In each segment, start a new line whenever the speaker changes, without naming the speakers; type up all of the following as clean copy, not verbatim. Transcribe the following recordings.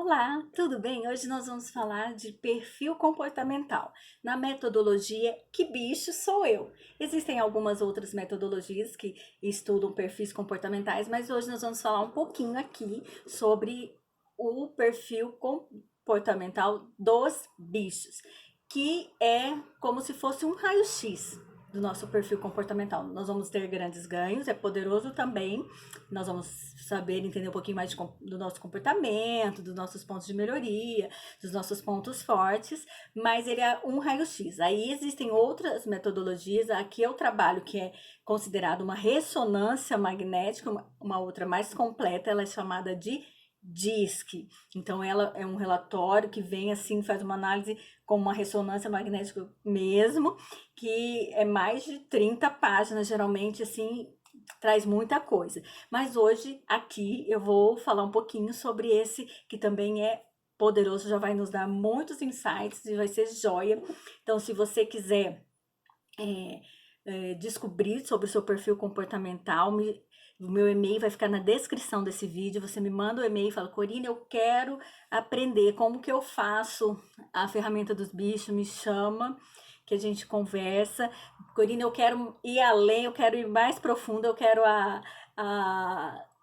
Olá, tudo bem? Hoje nós vamos falar de perfil comportamental. Na metodologia Que Bicho Sou Eu? Existem algumas outras metodologias que estudam perfis comportamentais, mas hoje nós vamos falar um pouquinho aqui sobre o perfil comportamental dos bichos, que é como se fosse um raio-x do nosso perfil comportamental. Nós vamos ter grandes ganhos, é poderoso também. Nós vamos saber entender um pouquinho mais do nosso comportamento, dos nossos pontos de melhoria, dos nossos pontos fortes, mas ele é um raio-x. Aí existem outras metodologias, aqui eu trabalho que é considerado uma ressonância magnética, uma outra mais completa, ela é chamada de DISC. Então ela é um relatório que vem assim, faz uma análise com uma ressonância magnética mesmo, que é mais de 30 páginas, geralmente assim, traz muita coisa. Mas hoje aqui eu vou falar um pouquinho sobre esse que também é poderoso, já vai nos dar muitos insights e vai ser joia. Então, se você quiser descobrir sobre o seu perfil comportamental, o meu e-mail vai ficar na descrição desse vídeo. Você me manda o e-mail e fala: Corina, eu quero aprender como que eu faço a ferramenta dos bichos, me chama, que a gente conversa. Corina, eu quero ir além, eu quero ir mais profundo, eu quero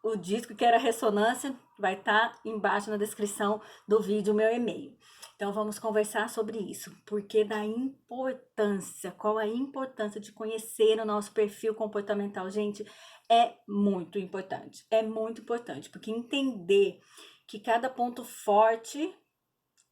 o disco, quero a ressonância, vai estar embaixo na descrição do vídeo o meu e-mail. Então vamos conversar sobre isso, porque da importância, qual a importância de conhecer o nosso perfil comportamental, gente, é muito importante, porque entender que cada ponto forte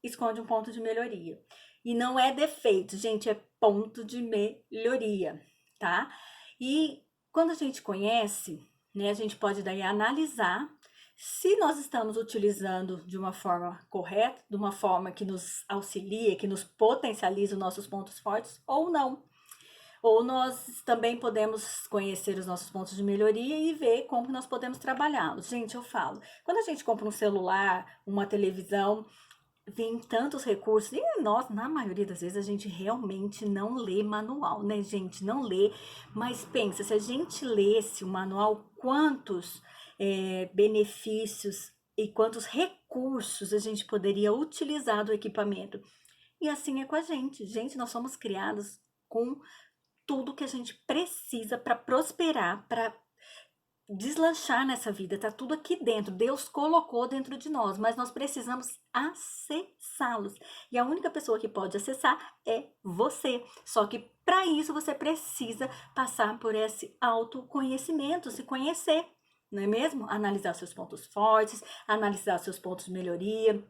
esconde um ponto de melhoria. E não é defeito, gente, é ponto de melhoria, tá? E quando a gente conhece, né, a gente pode daí analisar se nós estamos utilizando de uma forma correta, de uma forma que nos auxilia, que nos potencializa os nossos pontos fortes ou não. Ou nós também podemos conhecer os nossos pontos de melhoria e ver como nós podemos trabalhá-los. Gente, eu falo, quando a gente compra um celular, uma televisão, vem tantos recursos, e nós, na maioria das vezes, a gente realmente não lê manual, né, gente? Não lê, mas pensa, se a gente lesse o manual, quantos benefícios e quantos recursos a gente poderia utilizar do equipamento. E assim é com a gente. Gente, nós somos criados com tudo que a gente precisa para prosperar, para deslanchar nessa vida, tá tudo aqui dentro. Deus colocou dentro de nós, mas nós precisamos acessá-los. E a única pessoa que pode acessar é você. Só que para isso você precisa passar por esse autoconhecimento, se conhecer, não é mesmo? Analisar seus pontos fortes, analisar seus pontos de melhoria,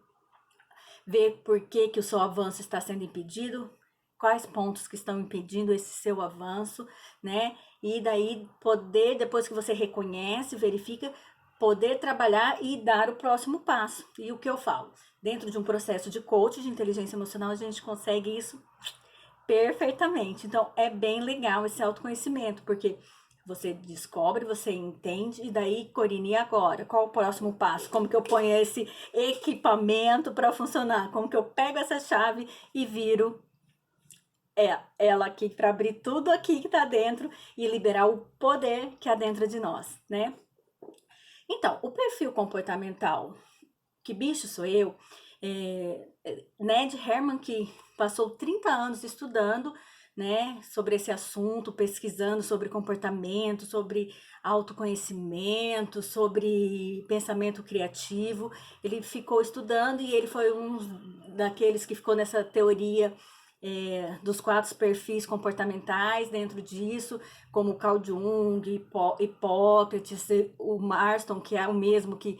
ver por que que o seu avanço está sendo impedido, quais pontos que estão impedindo esse seu avanço, né? E daí poder, depois que você reconhece, verifica, poder trabalhar e dar o próximo passo. E o que eu falo? Dentro de um processo de coaching de inteligência emocional, a gente consegue isso perfeitamente. Então, é bem legal esse autoconhecimento, porque você descobre, você entende, e daí, Corine, e agora? Qual o próximo passo? Como que eu ponho esse equipamento para funcionar? Como que eu pego essa chave e viro ela aqui para abrir tudo aqui que tá dentro e liberar o poder que há dentro de nós, né? Então, o perfil comportamental, que bicho sou eu, Ned Herman, que passou 30 anos estudando, né, sobre esse assunto, pesquisando sobre comportamento, sobre autoconhecimento, sobre pensamento criativo. Ele ficou estudando e ele foi um daqueles que ficou nessa teoria dos 4 perfis comportamentais dentro disso, como Carl Jung, Hipócrates, o Marston, que é o mesmo que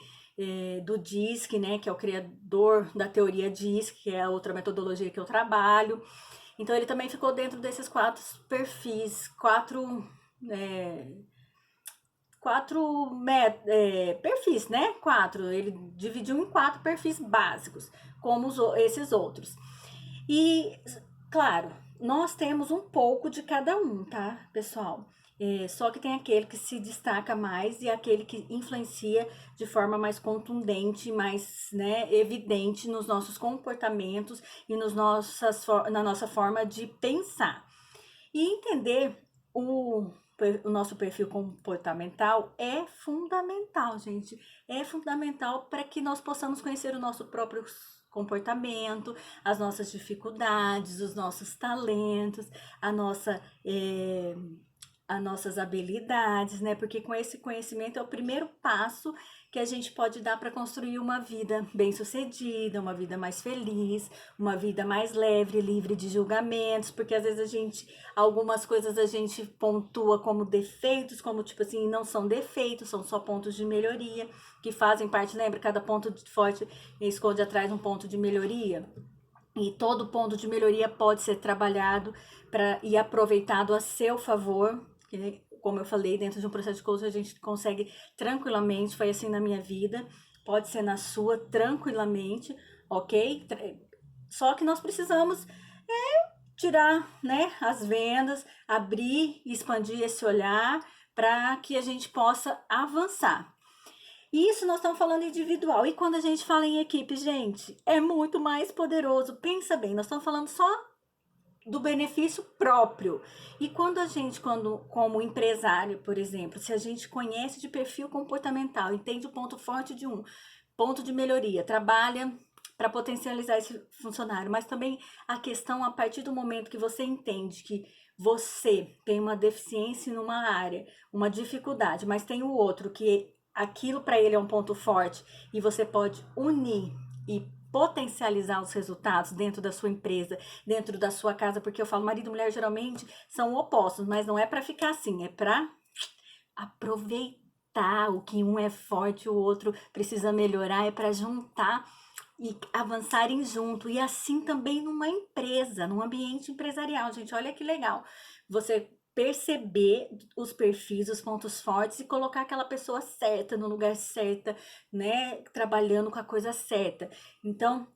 do DISC, né, que é o criador da teoria DISC, que é a outra metodologia que eu trabalho. Então ele também ficou dentro desses 4 perfis, perfis, né? 4. Ele dividiu em 4 perfis básicos, como esses outros. E, claro, nós temos um pouco de cada um, tá, pessoal? Só que tem aquele que se destaca mais e aquele que influencia de forma mais contundente, mais, né, evidente nos nossos comportamentos e na nossa forma de pensar. E entender o nosso perfil comportamental é fundamental, gente. É fundamental para que nós possamos conhecer o nosso próprio comportamento, as nossas dificuldades, os nossos talentos, a nossa, as nossas habilidades, né? Porque com esse conhecimento é o primeiro passo que a gente pode dar para construir uma vida bem-sucedida, uma vida mais feliz, uma vida mais leve, livre de julgamentos, porque às vezes algumas coisas a gente pontua como defeitos, como tipo assim, não são defeitos, são só pontos de melhoria, que fazem parte, lembra? Cada ponto forte esconde atrás um ponto de melhoria. E todo ponto de melhoria pode ser trabalhado e aproveitado a seu favor. Como eu falei, dentro de um processo de coaching a gente consegue tranquilamente, foi assim na minha vida, pode ser na sua tranquilamente, ok? Só que nós precisamos tirar, né, as vendas, abrir e expandir esse olhar para que a gente possa avançar. Isso nós estamos falando individual. E quando a gente fala em equipe, gente, é muito mais poderoso. Pensa bem, nós estamos falando só do benefício próprio. E quando a gente, como empresário, por exemplo, se a gente conhece de perfil comportamental, entende o ponto forte de um, ponto de melhoria, trabalha para potencializar esse funcionário, mas também a questão a partir do momento que você entende que você tem uma deficiência numa área, uma dificuldade, mas tem o outro que aquilo para ele é um ponto forte e você pode unir e potencializar os resultados dentro da sua empresa, dentro da sua casa, porque eu falo, marido e mulher geralmente são opostos, mas não é para ficar assim, é para aproveitar o que um é forte, o outro precisa melhorar, é para juntar e avançarem junto. E assim também numa empresa, num ambiente empresarial, gente, olha que legal. Você perceber os perfis, os pontos fortes e colocar aquela pessoa certa no lugar certo, né, trabalhando com a coisa certa. Então,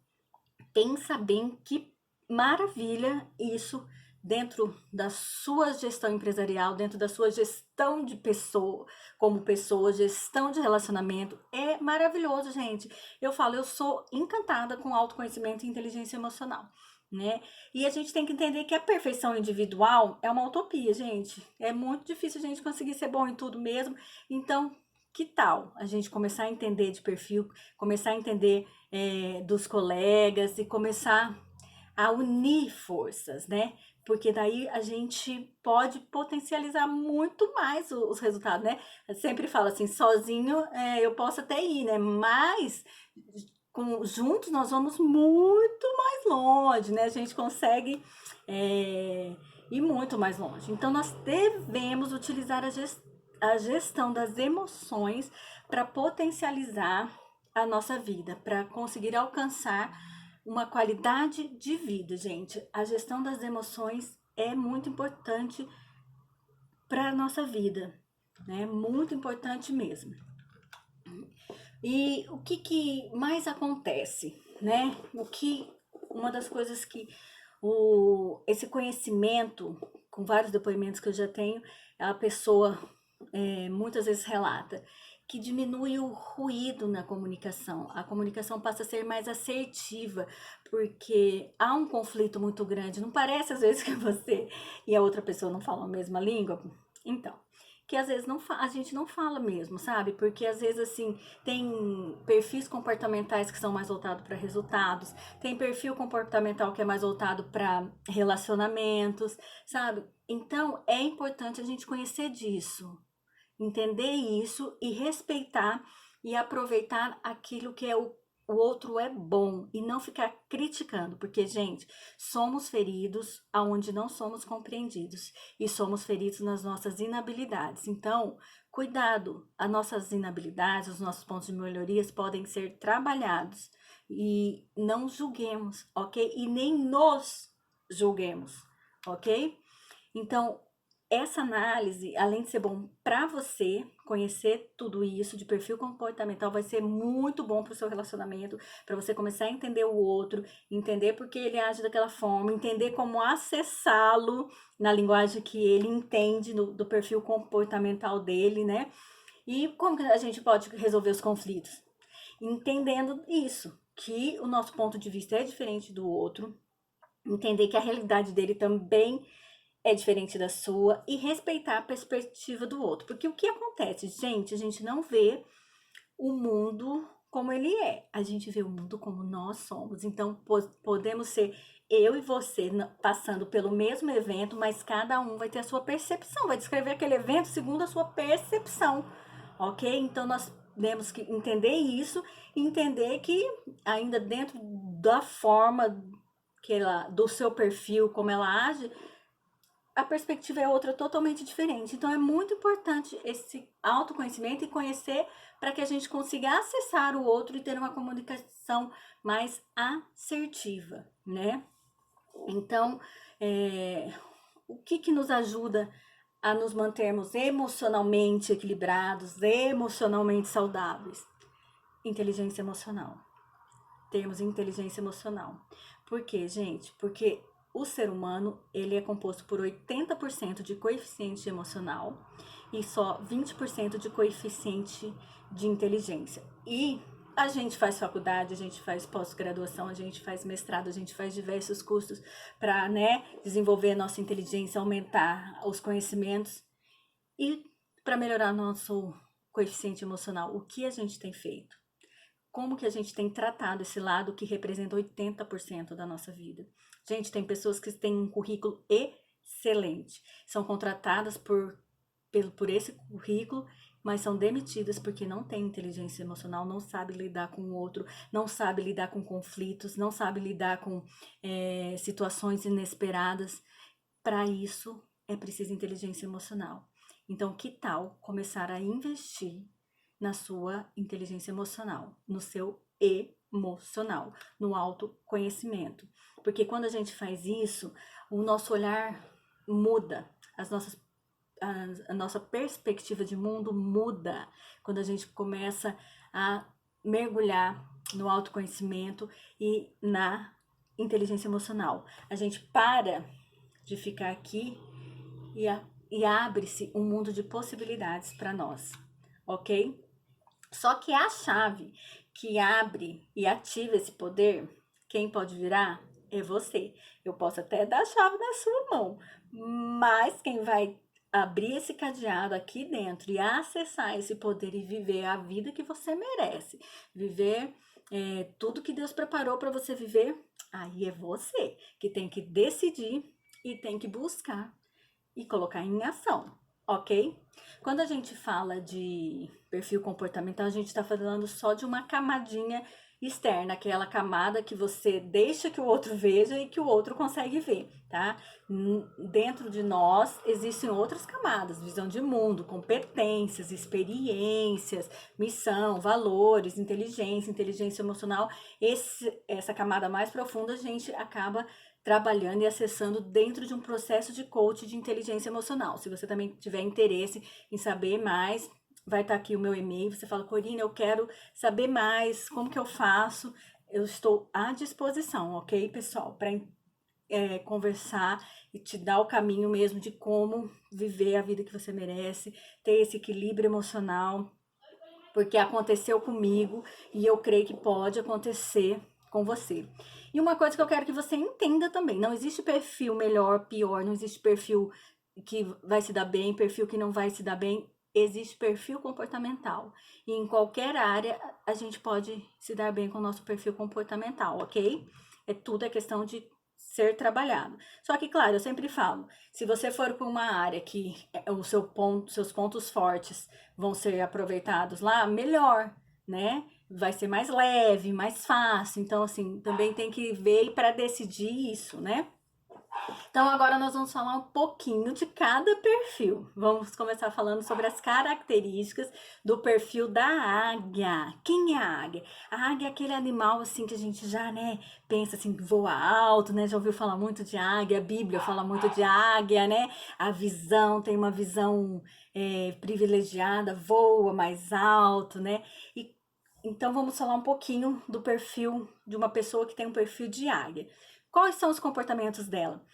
pensa bem que maravilha isso dentro da sua gestão empresarial, dentro da sua gestão de pessoa, como pessoa, gestão de relacionamento, é maravilhoso, gente. Eu falo, eu sou encantada com autoconhecimento e inteligência emocional, né? E a gente tem que entender que a perfeição individual é uma utopia, gente. É muito difícil a gente conseguir ser bom em tudo mesmo. Então, que tal a gente começar a entender de perfil, começar a entender dos colegas e começar a unir forças, né? Porque daí a gente pode potencializar muito mais os resultados, né? Eu sempre falo assim, sozinho eu posso até ir, né? Mas juntos nós vamos muito mais longe, né? A gente consegue ir muito mais longe. Então nós devemos utilizar a gestão das emoções para potencializar a nossa vida, para conseguir alcançar uma qualidade de vida, gente. A gestão das emoções é muito importante para a nossa vida, né? Muito importante mesmo. E o que mais acontece, né? Uma das coisas que esse conhecimento, com vários depoimentos que eu já tenho, a pessoa muitas vezes relata que diminui o ruído na comunicação. A comunicação passa a ser mais assertiva, porque há um conflito muito grande. Não parece às vezes que você e a outra pessoa não falam a mesma língua? Então, que às vezes a gente não fala mesmo, sabe? Porque às vezes assim, tem perfis comportamentais que são mais voltados para resultados, tem perfil comportamental que é mais voltado para relacionamentos, sabe? Então, é importante a gente conhecer disso, entender isso e respeitar e aproveitar aquilo que o outro é bom e não ficar criticando, porque, gente, somos feridos aonde não somos compreendidos e somos feridos nas nossas inabilidades. Então, cuidado, as nossas inabilidades, os nossos pontos de melhorias podem ser trabalhados e não julguemos, ok? E nem nos julguemos, ok? Então, essa análise, além de ser bom para você conhecer tudo isso de perfil comportamental, vai ser muito bom para o seu relacionamento, para você começar a entender o outro, entender por que ele age daquela forma, entender como acessá-lo na linguagem que ele entende do perfil comportamental dele, né? E como que a gente pode resolver os conflitos? Entendendo isso, que o nosso ponto de vista é diferente do outro, entender que a realidade dele também é diferente da sua e respeitar a perspectiva do outro. Porque o que acontece, gente, a gente não vê o mundo como ele é, a gente vê o mundo como nós somos. Então, podemos ser eu e você passando pelo mesmo evento, mas cada um vai ter a sua percepção, vai descrever aquele evento segundo a sua percepção, ok? Então, nós temos que entender isso e entender que ainda dentro da forma que ela, do seu perfil, como ela age, a perspectiva é outra, totalmente diferente. Então é muito importante esse autoconhecimento e conhecer para que a gente consiga acessar o outro e ter uma comunicação mais assertiva, né? Então, o que nos ajuda a nos mantermos emocionalmente equilibrados, emocionalmente saudáveis? Inteligência emocional. Termos inteligência emocional. Por quê, gente? Porque o ser humano, ele é composto por 80% de coeficiente emocional e só 20% de coeficiente de inteligência. E a gente faz faculdade, a gente faz pós-graduação, a gente faz mestrado, a gente faz diversos cursos para, né, desenvolver a nossa inteligência, aumentar os conhecimentos e para melhorar nosso coeficiente emocional. O que a gente tem feito? Como que a gente tem tratado esse lado que representa 80% da nossa vida? Gente, tem pessoas que têm um currículo excelente, são contratadas por esse currículo, mas são demitidas porque não tem inteligência emocional, não sabe lidar com o outro, não sabe lidar com conflitos, não sabe lidar com situações inesperadas. Para isso, é preciso inteligência emocional. Então, que tal começar a investir na sua inteligência emocional, no seu emocional, no autoconhecimento? Porque quando a gente faz isso, o nosso olhar muda, a nossa perspectiva de mundo muda quando a gente começa a mergulhar no autoconhecimento e na inteligência emocional. A gente para de ficar aqui e abre-se um mundo de possibilidades para nós, ok? Só que a chave que abre e ativa esse poder, quem pode virar é você. Eu posso até dar a chave na sua mão, mas quem vai abrir esse cadeado aqui dentro e acessar esse poder e viver a vida que você merece, viver tudo que Deus preparou para você viver, aí é você que tem que decidir e tem que buscar e colocar em ação, ok? Quando a gente fala de perfil comportamental, a gente está falando só de uma camadinha externa, aquela camada que você deixa que o outro veja e que o outro consegue ver, tá? Dentro de nós existem outras camadas, visão de mundo, competências, experiências, missão, valores, inteligência emocional. Essa camada mais profunda a gente acaba trabalhando e acessando dentro de um processo de coach de inteligência emocional. Se você também tiver interesse em saber mais, vai estar aqui o meu e-mail. Você fala, Corina, eu quero saber mais, como que eu faço? Eu estou à disposição, ok, pessoal? Para conversar e te dar o caminho mesmo de como viver a vida que você merece, ter esse equilíbrio emocional, porque aconteceu comigo e eu creio que pode acontecer com você. E uma coisa que eu quero que você entenda também, não existe perfil melhor, pior, não existe perfil que vai se dar bem, perfil que não vai se dar bem, existe perfil comportamental. E em qualquer área a gente pode se dar bem com o nosso perfil comportamental, ok? Tudo é questão de ser trabalhado. Só que, claro, eu sempre falo, se você for para uma área que seus pontos fortes vão ser aproveitados lá, melhor, né? Vai ser mais leve, mais fácil. Então, assim, também tem que ver para decidir isso, né? Então, agora nós vamos falar um pouquinho de cada perfil. Vamos começar falando sobre as características do perfil da águia. Quem é a águia? A águia é aquele animal, assim, que a gente já, né, pensa assim, voa alto, né? Já ouviu falar muito de águia, a Bíblia fala muito de águia, né? A visão, tem uma visão privilegiada, voa mais alto, né? Então, vamos falar um pouquinho do perfil de uma pessoa que tem um perfil de águia. Quais são os comportamentos dela?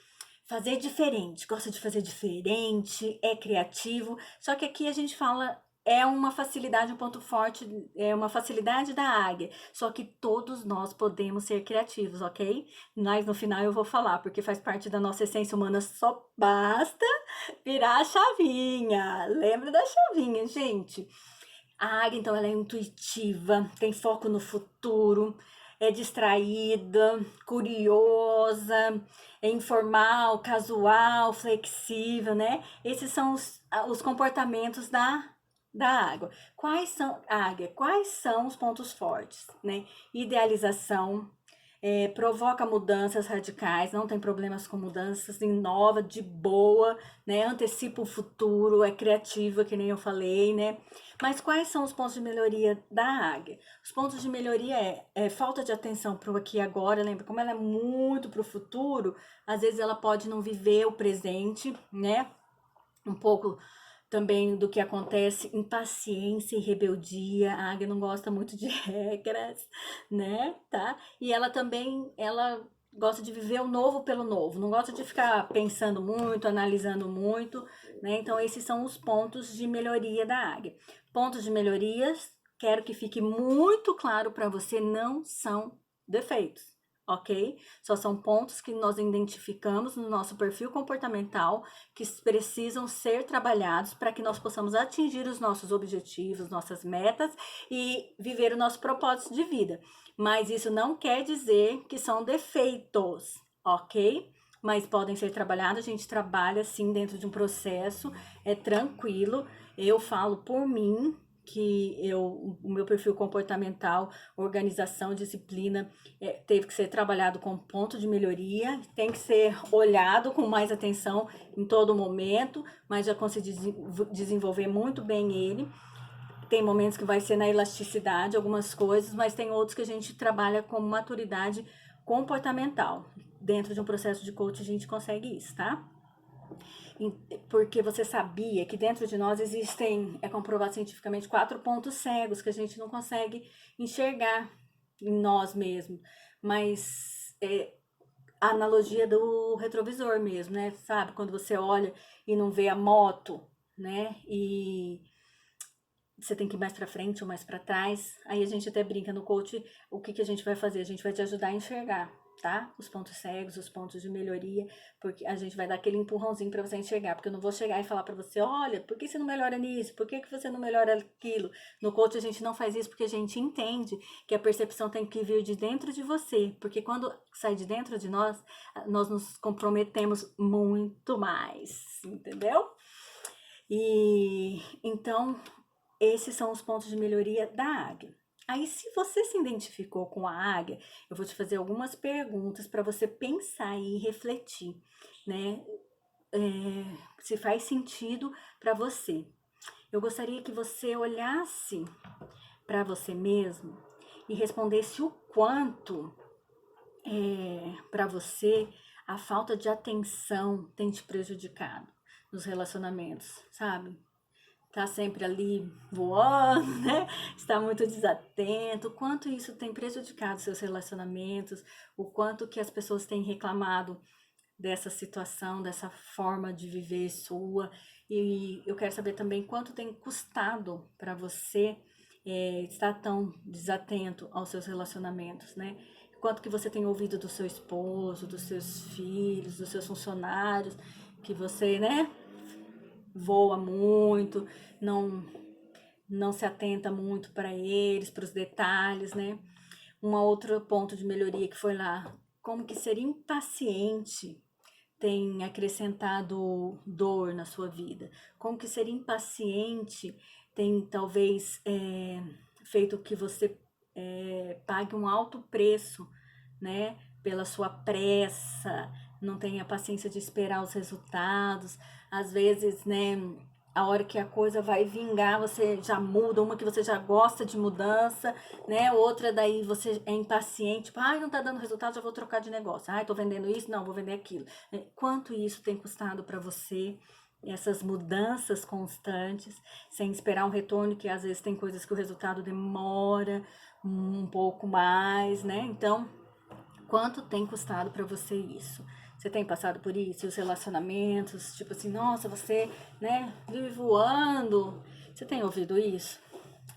Fazer diferente, gosta de fazer diferente, é criativo. Só que aqui a gente fala é uma facilidade, um ponto forte, é uma facilidade da águia. Só que todos nós podemos ser criativos, ok? Mas no final eu vou falar, porque faz parte da nossa essência humana, só basta virar a chavinha. Lembra da chavinha, gente? A águia, então, ela é intuitiva, tem foco no futuro, é distraída, curiosa, é informal, casual, flexível, né? Esses são os comportamentos da água. Quais são os pontos fortes, né? Idealização, provoca mudanças radicais, não tem problemas com mudanças, inova de boa, né? Antecipa o futuro, é criativa, que nem eu falei, né? Mas quais são os pontos de melhoria da águia? Os pontos de melhoria é falta de atenção para o aqui e agora, lembra? Como ela é muito para o futuro, às vezes ela pode não viver o presente, né? Um pouco também do que acontece, impaciência e rebeldia. A águia não gosta muito de regras, né? Tá? E ela também, ela gosta de viver o novo pelo novo, não gosta de ficar pensando muito, analisando muito, né? Então esses são os pontos de melhoria da águia. Pontos de melhorias, quero que fique muito claro para você, não são defeitos, ok? Só são pontos que nós identificamos no nosso perfil comportamental que precisam ser trabalhados para que nós possamos atingir os nossos objetivos, nossas metas e viver o nosso propósito de vida. Mas isso não quer dizer que são defeitos, ok? Mas podem ser trabalhados, a gente trabalha sim dentro de um processo, é tranquilo. Eu falo por mim que o meu perfil comportamental, organização, disciplina, teve que ser trabalhado com ponto de melhoria, tem que ser olhado com mais atenção em todo momento, mas já consegui desenvolver muito bem ele. Tem momentos que vai ser na elasticidade, algumas coisas, mas tem outros que a gente trabalha com maturidade comportamental. Dentro de um processo de coaching a gente consegue isso, tá? Porque você sabia que dentro de nós existem, é comprovado cientificamente, 4 pontos cegos que a gente não consegue enxergar em nós mesmos. Mas a analogia do retrovisor mesmo, né? Sabe? Quando você olha e não vê a moto, né? E você tem que ir mais para frente ou mais para trás. Aí a gente até brinca no coach, o que a gente vai fazer? A gente vai te ajudar a enxergar, tá? Os pontos cegos, os pontos de melhoria, porque a gente vai dar aquele empurrãozinho para você enxergar, porque eu não vou chegar e falar para você, olha, por que você não melhora nisso? Por que você não melhora aquilo? No coach a gente não faz isso porque a gente entende que a percepção tem que vir de dentro de você, porque quando sai de dentro de nós, nós nos comprometemos muito mais, entendeu? E então esses são os pontos de melhoria da águia. Aí, se você se identificou com a águia, eu vou te fazer algumas perguntas para você pensar e refletir, né? Se faz sentido para você. Eu gostaria que você olhasse para você mesmo e respondesse o quanto para você a falta de atenção tem te prejudicado nos relacionamentos, sabe? Tá sempre ali voando, né? Está muito desatento. O quanto isso tem prejudicado seus relacionamentos, o quanto que as pessoas têm reclamado dessa situação, dessa forma de viver sua. E eu quero saber também quanto tem custado para você estar tão desatento aos seus relacionamentos, né? Quanto que você tem ouvido do seu esposo, dos seus filhos, dos seus funcionários, que você, né, voa muito, não não se atenta muito para eles, para os detalhes, né? Um outro ponto de melhoria que foi lá, como que ser impaciente tem acrescentado dor na sua vida, como que ser impaciente tem talvez feito que você pague um alto preço, né? Pela sua pressa, não tenha paciência de esperar os resultados, às vezes, né? A hora que a coisa vai vingar, você já muda, uma que você já gosta de mudança, né? Outra daí você é impaciente, tipo, ai, não tá dando resultado, já vou trocar de negócio. Ai, tô vendendo isso, não, vou vender aquilo. Quanto isso tem custado para você? Essas mudanças constantes, sem esperar um retorno, que às vezes tem coisas que o resultado demora um pouco mais, né? Então, quanto tem custado para você isso? Você tem passado por isso? E os relacionamentos, tipo assim, nossa, você, né, vive voando, Você tem ouvido isso?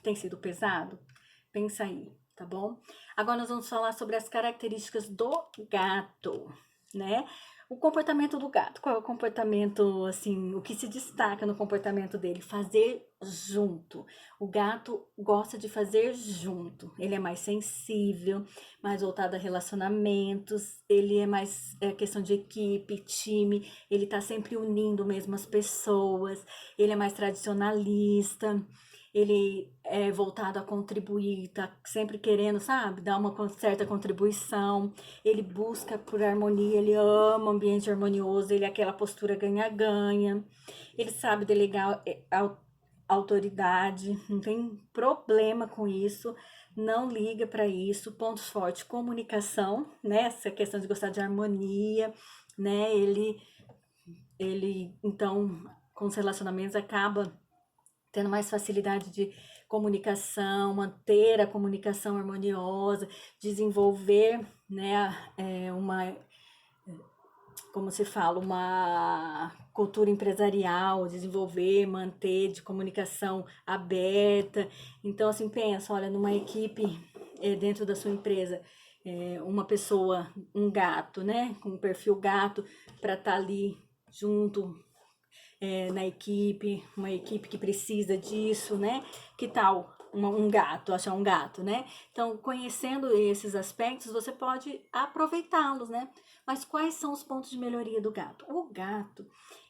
Tem sido pesado? Pensa aí, tá bom? Agora nós vamos falar sobre as características do gato, né? O comportamento do gato, qual é o comportamento, assim, o que se destaca no comportamento dele? Fazer junto. O gato gosta de fazer junto. Ele é mais sensível, mais voltado a relacionamentos, ele é mais questão de equipe, time, ele tá sempre unindo mesmo as pessoas, ele é mais tradicionalista, ele é voltado a contribuir, tá sempre querendo, sabe, dar uma certa contribuição, ele busca por harmonia, ele ama ambiente harmonioso, ele é aquela postura ganha-ganha, ele sabe delegar autoridade, não tem problema com isso, não liga para isso. Pontos fortes: comunicação, né? Essa questão de gostar de harmonia, né? Ele então, com os relacionamentos, acaba tendo mais facilidade de comunicação, manter a comunicação harmoniosa, desenvolver, né, como se fala, uma cultura empresarial, desenvolver, manter de comunicação aberta. Então, assim, pensa, olha, numa equipe dentro da sua empresa, uma pessoa, um gato, né, com um perfil gato, para estar ali junto na equipe, uma equipe que precisa disso, né? Que tal um gato, achar um gato, né? Então, conhecendo esses aspectos, você pode aproveitá-los, né? Mas quais são os pontos de melhoria do gato? O gato,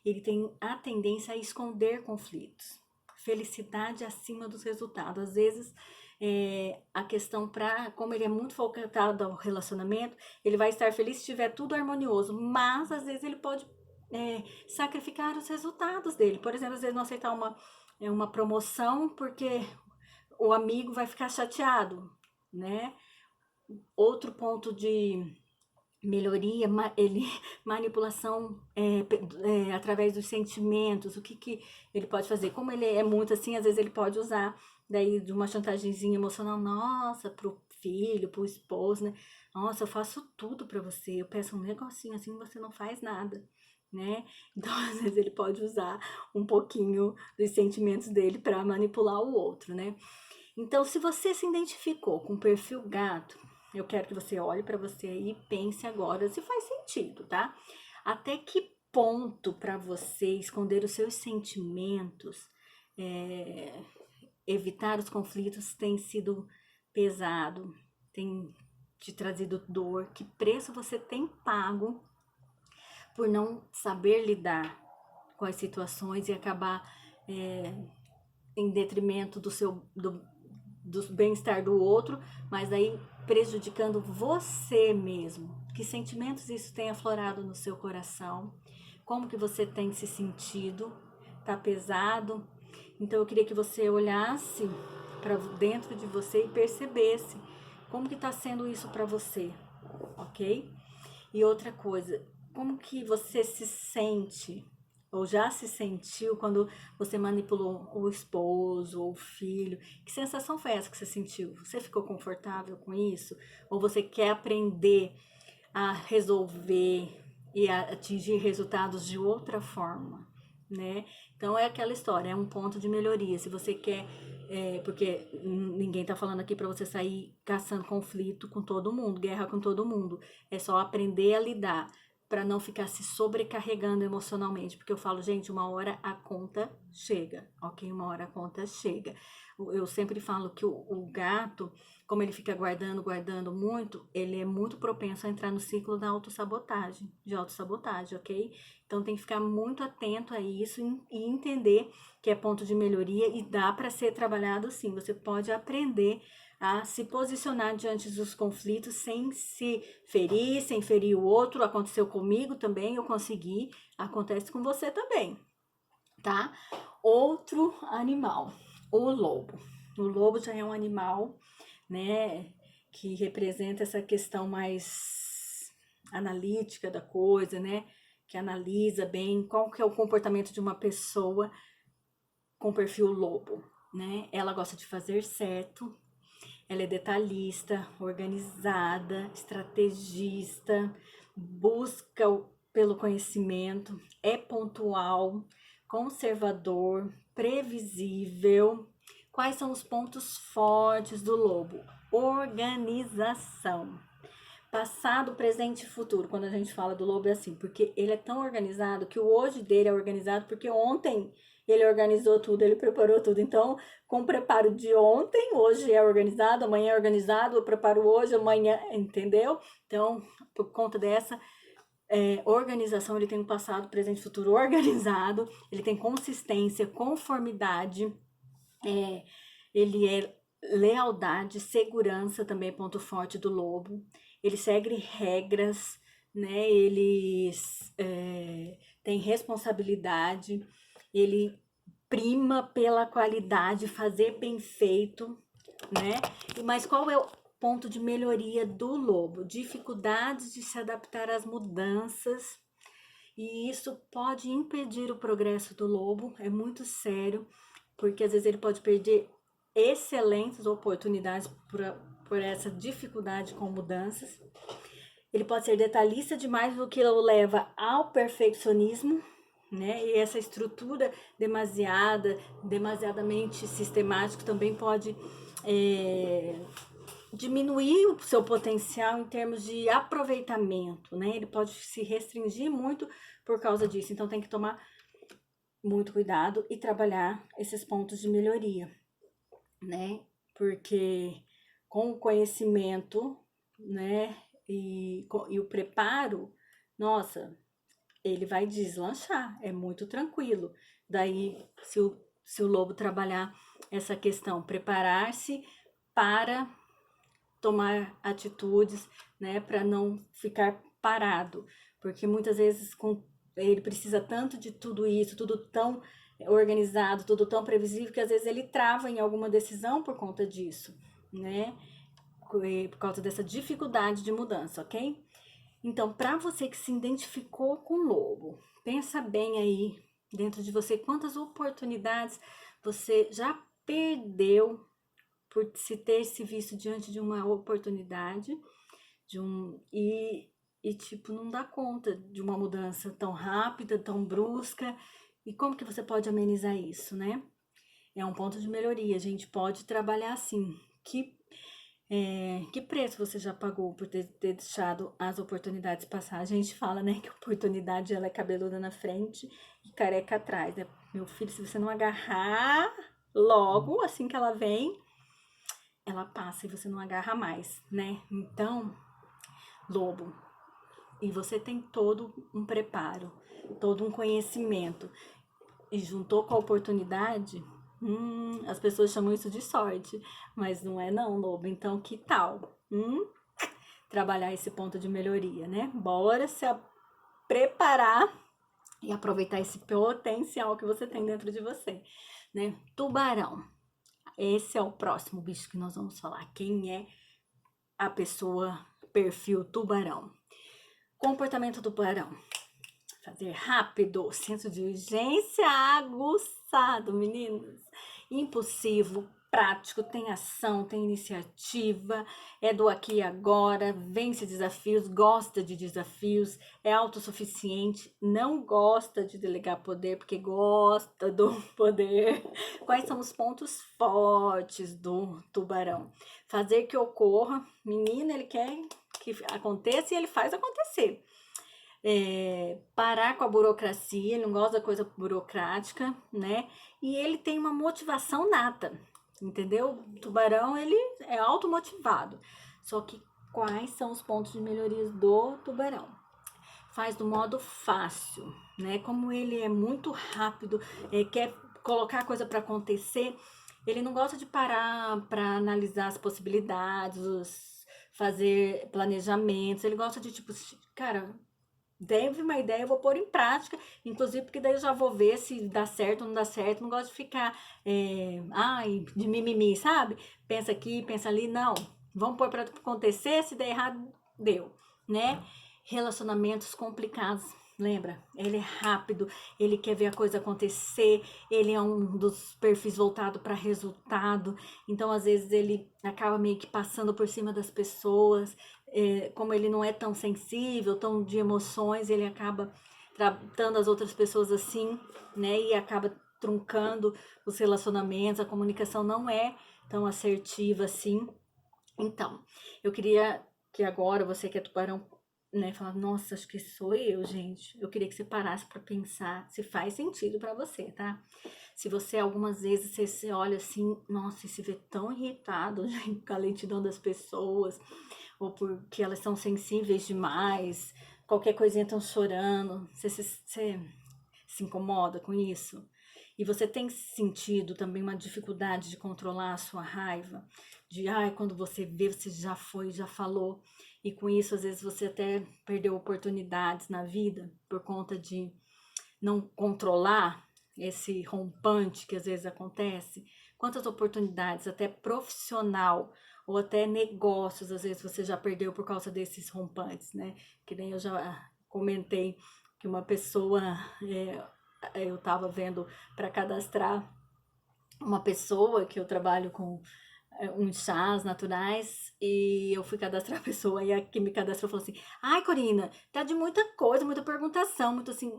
ele tem a tendência a esconder conflitos. Felicidade acima dos resultados. Às vezes, a questão como ele é muito focado ao relacionamento, ele vai estar feliz se tiver tudo harmonioso, mas às vezes ele pode sacrificar os resultados dele. Por exemplo, às vezes não aceitar uma promoção porque o amigo vai ficar chateado, né? Outro ponto de melhoria, manipulação através dos sentimentos, o que ele pode fazer. Como ele é muito assim, às vezes ele pode usar daí de uma chantagemzinha emocional, nossa, pro filho, pro esposo, né? Nossa, eu faço tudo para você, eu peço um negocinho assim, você não faz nada, né? Então, às vezes ele pode usar um pouquinho dos sentimentos dele para manipular o outro, né? Então, se você se identificou com o perfil gato, eu quero que você olhe para você aí e pense agora se faz sentido, tá? Até que ponto para você esconder os seus sentimentos, evitar os conflitos tem sido pesado, tem te trazido dor? Que preço você tem pago por não saber lidar com as situações e acabar em detrimento do bem-estar do outro, mas aí prejudicando você mesmo? Que sentimentos isso tem aflorado no seu coração? Como que você tem se sentido? Tá pesado? Então eu queria que você olhasse para dentro de você e percebesse como que tá sendo isso para você, ok? E outra coisa, como que você se sente ou já se sentiu quando você manipulou o esposo ou o filho? Que sensação foi essa que você sentiu? Você ficou confortável com isso? Ou você quer aprender a resolver e a atingir resultados de outra forma, né? Então é aquela história, é um ponto de melhoria. Se você quer, porque ninguém tá falando aqui para você sair caçando conflito com todo mundo, guerra com todo mundo. É só aprender a lidar para não ficar se sobrecarregando emocionalmente, porque eu falo, gente, uma hora a conta chega, ok? Uma hora a conta chega. Eu sempre falo que o gato, como ele fica guardando muito, ele é muito propenso a entrar no ciclo da autossabotagem, ok? Então tem que ficar muito atento a isso e entender que é ponto de melhoria e dá para ser trabalhado sim. Você pode aprender a se posicionar diante dos conflitos sem se ferir, sem ferir o outro. Aconteceu comigo também, eu consegui, acontece com você também, tá? Outro animal, o lobo. O lobo já é um animal, né, que representa essa questão mais analítica da coisa, né, que analisa bem qual que é o comportamento de uma pessoa com perfil lobo, né? Ela gosta de fazer certo, ela é detalhista, organizada, estrategista, busca pelo conhecimento, é pontual, conservador, previsível. Quais são os pontos fortes do lobo? Organização. Passado, presente e futuro. Quando a gente fala do lobo é assim, porque ele é tão organizado que o hoje dele é organizado porque ontem ele organizou tudo, ele preparou tudo. Então, com o preparo de ontem, hoje é organizado, amanhã é organizado, eu preparo hoje, amanhã, entendeu? Então, por conta dessa organização, ele tem um passado, presente e futuro organizado, ele tem consistência, conformidade, ele é lealdade, segurança também é ponto forte do lobo. Ele segue regras, né? Ele tem responsabilidade, ele prima pela qualidade, fazer bem feito, né? Mas qual é o ponto de melhoria do lobo? Dificuldades de se adaptar às mudanças, e isso pode impedir o progresso do lobo, é muito sério, porque às vezes ele pode perder excelentes oportunidades por essa dificuldade com mudanças. Ele pode ser detalhista demais, o que o leva ao perfeccionismo, né? E essa estrutura demasiadamente sistemática também pode diminuir o seu potencial em termos de aproveitamento, né? Ele pode se restringir muito por causa disso. Então tem que tomar muito cuidado e trabalhar esses pontos de melhoria, né? Porque com o conhecimento, né, e o preparo, nossa, ele vai deslanchar, é muito tranquilo. Daí, se o lobo trabalhar essa questão, preparar-se para tomar atitudes, né, para não ficar parado, porque muitas vezes ele precisa tanto de tudo isso, tudo tão organizado, tudo tão previsível, que às vezes ele trava em alguma decisão por conta disso, né? Por causa dessa dificuldade de mudança, ok? Então, para você que se identificou com o lobo, pensa bem aí dentro de você quantas oportunidades você já perdeu por se ter se visto diante de uma oportunidade, e tipo, não dá conta de uma mudança tão rápida, tão brusca. E como que você pode amenizar isso, né? É um ponto de melhoria, a gente pode trabalhar assim. Que preço você já pagou por ter deixado as oportunidades passar? A gente fala, né, que a oportunidade ela é cabeluda na frente e careca atrás, né? Meu filho, se você não agarrar logo, assim que ela vem, ela passa e você não agarra mais, né? Então, lobo, e você tem todo um preparo, todo um conhecimento, e juntou com a oportunidade, as pessoas chamam isso de sorte, mas não é não, lobo. Então, que tal? Trabalhar esse ponto de melhoria, né? Bora se preparar e aproveitar esse potencial que você tem dentro de você, né? Tubarão. Esse é o próximo bicho que nós vamos falar. Quem é a pessoa perfil tubarão? Comportamento do tubarão. Fazer rápido, senso de urgência aguçado, meninos. Impulsivo, prático, tem ação, tem iniciativa, é do aqui e agora, vence desafios, gosta de desafios, é autossuficiente, não gosta de delegar poder porque gosta do poder. Quais são os pontos fortes do tubarão? Fazer que ocorra, menina, ele quer que aconteça e ele faz acontecer. Parar com a burocracia, ele não gosta da coisa burocrática, né? E ele tem uma motivação nata, entendeu? O tubarão, ele é automotivado. Só que quais são os pontos de melhorias do tubarão? Faz do modo fácil, né? Como ele é muito rápido, quer colocar a coisa para acontecer, ele não gosta de parar para analisar as possibilidades, fazer planejamentos, ele gosta de tipo, cara, teve uma ideia, eu vou pôr em prática, inclusive porque daí eu já vou ver se dá certo ou não dá certo, não gosto de ficar, de mimimi, sabe? Pensa aqui, pensa ali, não, vamos pôr para acontecer, se der errado, deu, né? Relacionamentos complicados, lembra? Ele é rápido, ele quer ver a coisa acontecer, ele é um dos perfis voltado para resultado, então às vezes ele acaba meio que passando por cima das pessoas, como ele não é tão sensível, tão de emoções, ele acaba tratando as outras pessoas assim, né? E acaba truncando os relacionamentos, a comunicação não é tão assertiva assim. Então, eu queria que agora, você que é tubarão, né, falar, nossa, acho que sou eu, gente. Eu queria que você parasse para pensar se faz sentido para você, tá? Se você algumas vezes você se olha assim, nossa, e se vê tão irritado, gente, com a lentidão das pessoas, ou porque elas são sensíveis demais, qualquer coisinha estão chorando, você se incomoda com isso? E você tem sentido também uma dificuldade de controlar a sua raiva? De, ai, quando você vê, você já foi, já falou. E com isso, às vezes, você até perdeu oportunidades na vida por conta de não controlar esse rompante que às vezes acontece. Quantas oportunidades, até profissional ou até negócios, às vezes você já perdeu por causa desses rompantes, né? Que nem eu já comentei que uma pessoa, eu estava vendo para cadastrar uma pessoa que eu trabalho com uns chás naturais e eu fui cadastrar a pessoa e a que me cadastrou falou assim: ai, Corina, tá de muita coisa, muita perguntação, muito assim,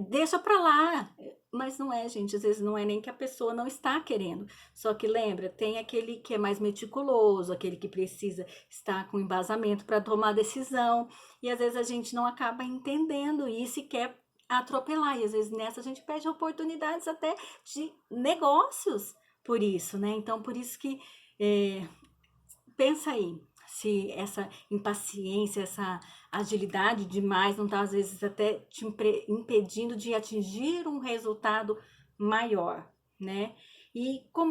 deixa pra lá. Mas não é, gente, às vezes não é nem que a pessoa não está querendo. Só que lembra, tem aquele que é mais meticuloso, aquele que precisa estar com embasamento para tomar decisão. E às vezes a gente não acaba entendendo isso e quer atropelar. E às vezes nessa a gente perde oportunidades até de negócios por isso, né? Então, por isso que pensa aí, se essa impaciência, essa agilidade demais não está às vezes até te impedindo de atingir um resultado maior, né? E como